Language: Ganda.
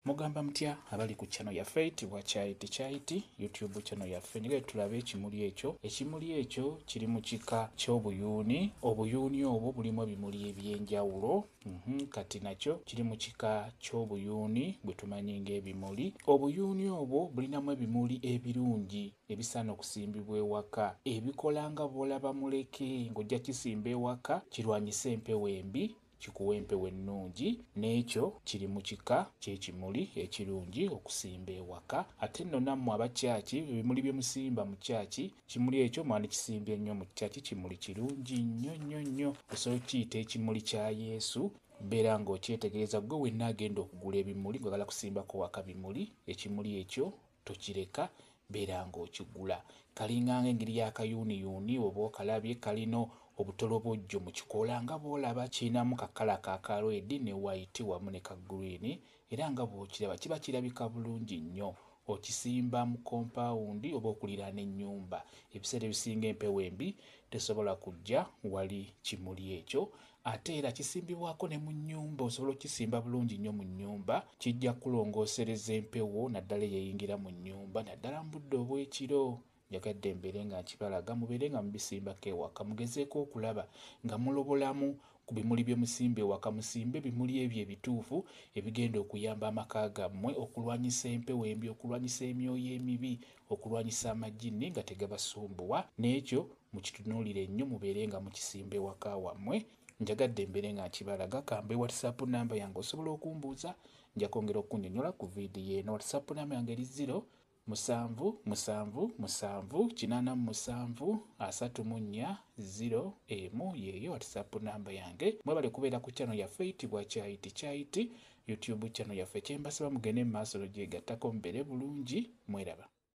Mugamba mutya abali ku channel yaffe eyitibwa Kyaiti YouTube channel yaffe. Njagala tulabe ekimuli ekyo. Ekimuli ekyo kiri mu kika ky'obuyuuni. Obuyuuni obwo bulimu ebimuli eby'enjawulo. Kati nakyo kiri mu kika ky'obuyuuni bwe tumanyi ng'ebimuli. Obuyuuni obwo bulinamu ebimuli ebirungi ebisaana okusimbibwa ewaka, ebikola nga bw'olaba muleke ng'ojja kisimba ewaka kirwanyisa empewo embi, kikuwa empewo ennungi, n'ekyo kiri mu kika ky'ekimuli ekirungi okusimba ewaka. Ate nno nammwe abakyaki, ebimuli bye musimba mu kyaki, kimuli ekyo mwandikisimbye nnyo mu kyaki, kimuli kirungi nnyo. Osobola okiyita ekimuli kya Yesu. Beera ng'okyetegereza gwe wenna agenda okugula ebimuli ng'agala kusimbako waka bimuli, ekimuli ekyo tokireka, beera ng'okigula. Kalinganga engeri y'akayuuniyuuni oba okalabye, kalina obutolobojjo mu kikoola nga bw'olaba, kirinamu kakala ka red ne white wamu ne ka green, era nga bw'okiraba kiba kirabika bulungi nnyo. Okisimba mu kompawundi oba okuliraana ennyumba. Ebiseera ebisinga empewo embi tesobola kujja wali kimuli ekyo. Ate era kisimbibwako ne mu nnyumba, osobola okukisimba bulungi nnyo mu nnyumba, kijja kulongoosereza empewo naddala eyeyingira mu nnyumba, naddala mu budde obw'ekiro. Njagadde mbeere nga nkibalaga, mubeere nga mubisimbako ewaka, mugezeeko okulaba nga mulobolamu ku bimuli bye musimba ewaka. Musimbe ebimuli ebyo ebituufu ebigenda okuyamba amaka gammwe okulwanyisa empewo embi, okulwanyisa emyoyo emibi, okulwanyisa amagini nga tegabasumbuwa. N'ekyo mukitunuulire nnyo, mubeere nga mukisimba ewaka wammwe. Njagadde mbeere nga nkibalaga. Kambe WhatsApp namba yange osobola okumbuuza, nja kwongera okunnyonnyola ku viidiyo eno. WhatsApp namba yange eri 0777873401 yeeyo WhatsApp namba yange. Mwebale kubeera ku channel yaffe eyitibwa Kyaiti YouTube channel yaffe. Kyembasaba mugende mu maaso n'ogyegattako mubeere bulungi, mweraba.